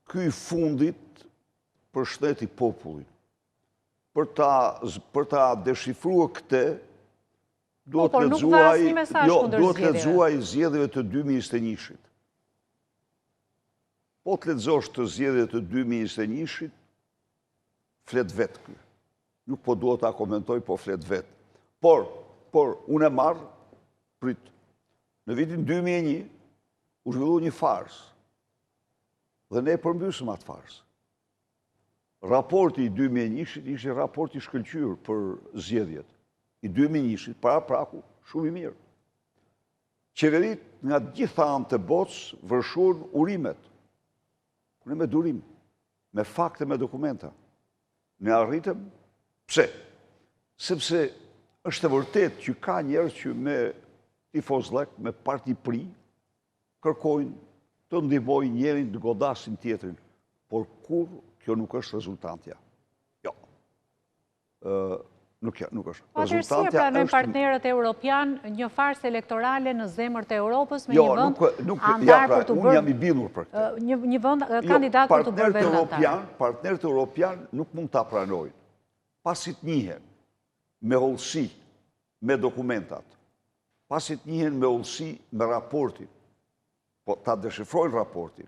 ky fundit përshëndeti popullin. Për ta deshifruar këtë, duhet të lexuaj zgjedhjeve të 2021-shit. Po të lexosh të zgjedhjeve të 2021-shit, flet vetë ky. Nuk po duhet ta komentoj, po flet vetë. Por unë e marr prit. Në vitin 2001 u zhvillu një farsë. Dhe ne përmbysëm atë farsë. Raporti i 2001-shit ishte raport i shkëlqyer për zgjedhjet. I 2001-shit, para praku, shumë i mirë. Qeverit nga gjitha anët e botës vërshurën urimet. Ne me durim, me fakte, me dokumenta. Ne arritëm, pse? Sepse është e vërtet që ka njerëz që me tifozlek, me parti pri, kërkojnë të ndihmojnë njerin të godasin tjetrin, por kur kjo nuk është rezultantja. Jo. Nuk është. Atëherë si e pranojnë partnerët europian një farsë elektorale në zemër të Europës me një vend antar për të bërë... Unë jam i bindur për këtë. Një vend kandidat për të bërë vend antar. Partnerët europian nuk mund ta pranojnë. Pasit njihen me hollësi, me dokumentat, pasit njihen me hollësi me raportin, po ta deshifrojnë raportin,